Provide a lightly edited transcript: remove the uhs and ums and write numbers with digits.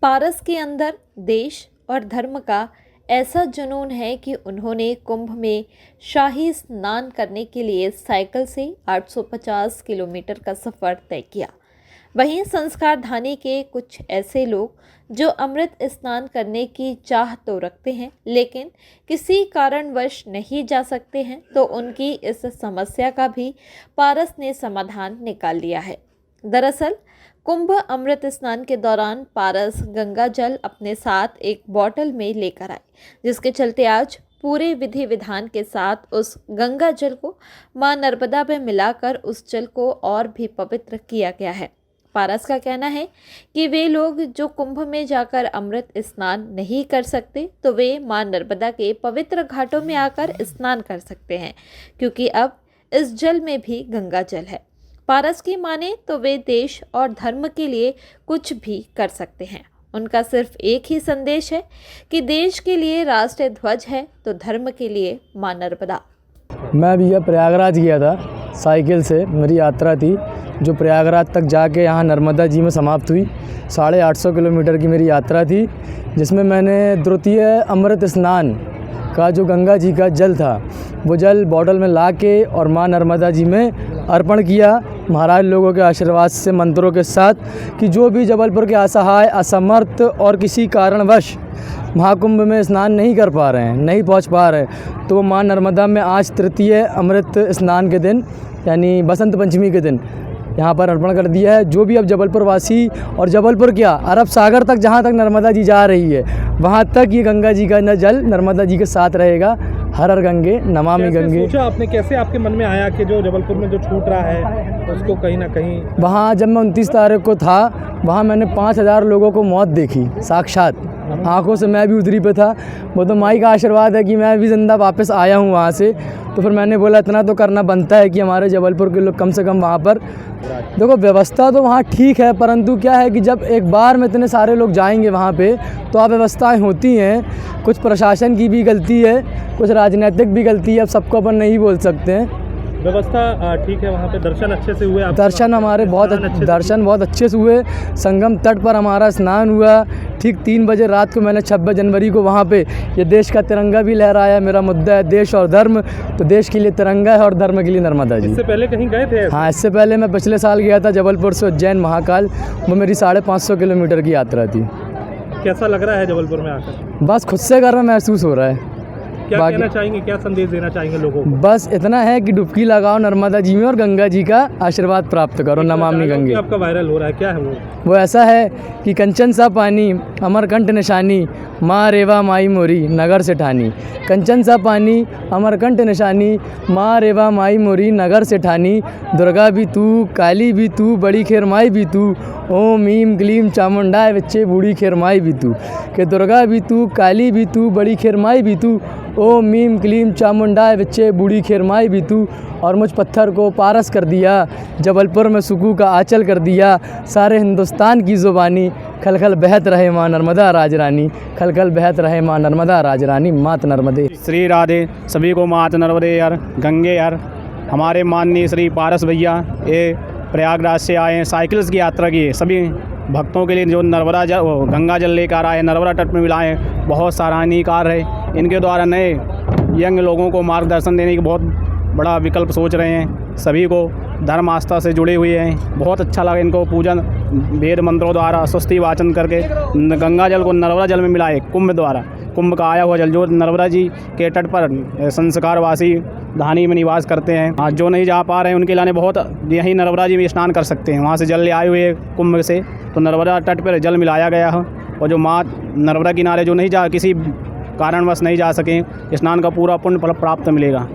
पारस के अंदर देश और धर्म का ऐसा जुनून है कि उन्होंने कुंभ में शाही स्नान करने के लिए साइकिल से 850 किलोमीटर का सफ़र तय किया। वहीं संस्कारधानी के कुछ ऐसे लोग जो अमृत स्नान करने की चाह तो रखते हैं लेकिन किसी कारणवश नहीं जा सकते हैं, तो उनकी इस समस्या का भी पारस ने समाधान निकाल लिया है। दरअसल कुंभ अमृत स्नान के दौरान पारस गंगा जल अपने साथ एक बॉटल में लेकर आए, जिसके चलते आज पूरे विधि विधान के साथ उस गंगा जल को मां नर्मदा में मिलाकर उस जल को और भी पवित्र किया गया है। पारस का कहना है कि वे लोग जो कुंभ में जाकर अमृत स्नान नहीं कर सकते तो वे मां नर्मदा के पवित्र घाटों में आकर स्नान कर सकते हैं, क्योंकि अब इस जल में भी गंगा जल है। पारस की माने तो वे देश और धर्म के लिए कुछ भी कर सकते हैं। उनका सिर्फ एक ही संदेश है कि देश के लिए राष्ट्रीय ध्वज है तो धर्म के लिए मां नर्मदा। मैं भैया प्रयागराज गया था साइकिल से, मेरी यात्रा थी जो प्रयागराज तक जाके यहाँ नर्मदा जी में समाप्त हुई। 850 किलोमीटर की मेरी यात्रा थी, जिसमें मैंने द्वितीय अमृत स्नान का जो गंगा जी का जल था वो जल बॉटल में ला के और माँ नर्मदा जी में अर्पण किया, महाराज लोगों के आशीर्वाद से, मंत्रों के साथ, कि जो भी जबलपुर के असहाय, असमर्थ और किसी कारणवश महाकुंभ में स्नान नहीं कर पा रहे हैं, नहीं पहुंच पा रहे हैं, तो माँ नर्मदा में आज तृतीय अमृत स्नान के दिन यानी बसंत पंचमी के दिन यहाँ पर अर्पण कर दिया है। जो भी अब जबलपुर वासी और जबलपुर क्या अरब सागर तक जहाँ तक नर्मदा जी जा रही है वहाँ तक ये गंगा जी का जल नर्मदा जी के साथ रहेगा। हर हर गंगे नमामि गंगे। सोचा आपने, कैसे आपके मन में आया कि जो जबलपुर में जो छूट रहा है उसको कहीं ना कहीं? वहाँ जब मैं 29 तारीख को था वहाँ मैंने 5000 लोगों को मौत देखी साक्षात आंखों से। मैं भी उधरी पे था। वो तो माई का आशीर्वाद है कि मैं भी जिंदा वापस आया हूँ वहाँ से। तो फिर मैंने बोला इतना तो करना बनता है कि हमारे जबलपुर के लोग कम से कम वहाँ पर, देखो व्यवस्था तो वहाँ ठीक है, परंतु क्या है कि जब एक बार में इतने सारे लोग जाएंगे वहाँ पे तो अव्यवस्थाएं होती हैं। कुछ प्रशासन की भी गलती है, कुछ राजनीतिक भी गलती है, अब सबको अपन नहीं बोल सकते हैं। व्यवस्था ठीक है वहाँ पे? दर्शन अच्छे से हुए? दर्शन हमारे बहुत अच्छे से हुए। संगम तट पर हमारा स्नान हुआ। ठीक 3 बजे रात को मैंने 26 जनवरी को वहाँ पे ये देश का तिरंगा भी लहराया। मेरा मुद्दा है देश और धर्म, तो देश के लिए तिरंगा है और धर्म के लिए नर्मदा जी। इससे पहले कहीं गए थे? हाँ, इससे पहले मैं पिछले साल गया था जबलपुर से उज्जैन महाकाल। वो मेरी 550 किलोमीटर की यात्रा थी। कैसा लग रहा है जबलपुर में आकर? बस खुद से गर्व महसूस हो रहा है। क्या कहना चाहेंगे, क्या संदेश देना चाहेंगे लोगों को? बस इतना है कि डुबकी लगाओ नर्मदा जी में और गंगा जी का आशीर्वाद प्राप्त करो। नमामि गंगे आपका वायरल हो रहा है, क्या है वो ऐसा है कि कंचन सा पानी अमरकंठ निशानी, माँ रेवा माई मोरी नगर से ठानी। कंचन सा पानी अमरकंठ निशानी, माँ रेवा माई मोरी नगर से ठानी। दुर्गा भी तू, काली भी तू, बड़ी खेर माई भी तू, ओम ईम क्लीम चामुंडाय बच्चे बूढ़ी खेर माई भी तू। कि दुर्गा भी तू, काली भी तू, बड़ी खेर माई भी तू, ओम मीम क्लीम चामुंडाय बच्चे बूढ़ी खेर माई भी तू। और मुझ पत्थर को पारस कर दिया, जबलपुर में सुकू का आंचल कर दिया। सारे हिंदुस्तान की ज़ुबानी, खल खल बहत रहे माँ नर्मदा राजरानी, खल खल बहत रहे माँ नर्मदा राजरानी, मात नर्मदे। श्री राधे सभी को मात नर्मदे यार, गंगे यार। हमारे माननीय श्री पारस भैया ये प्रयागराज से आए हैं, साइकिल्स की यात्रा की। सभी भक्तों के लिए जो नर्मदा जल गंगा जल लेकर आए, नर्मदा तट में मिलाएँ, बहुत सराहनीय कार्य है। इनके द्वारा नए यंग लोगों को मार्गदर्शन देने की बहुत बड़ा विकल्प सोच रहे हैं। सभी को धर्म आस्था से जुड़े हुए हैं। बहुत अच्छा लगा इनको पूजन वेद मंत्रों द्वारा स्वस्ति वाचन करके गंगा जल को नर्मदा जल में मिलाए। कुंभ द्वारा, कुंभ का आया हुआ जल जो नर्मदा जी के तट पर संस्कारवासी धानी में निवास करते हैं। आज जो नहीं जा पा रहे हैं उनके लिए बहुत यहीं नर्मदा जी में स्नान कर सकते हैं। वहाँ से जल ले आए हुए कुंभ से, तो नर्मदा तट पर जल मिलाया गया है। और जो माँ नर्मदा किनारे जो नहीं जा, किसी कारणवश नहीं जा सकें, स्नान का पूरा पुण्य फल प्राप्त मिलेगा।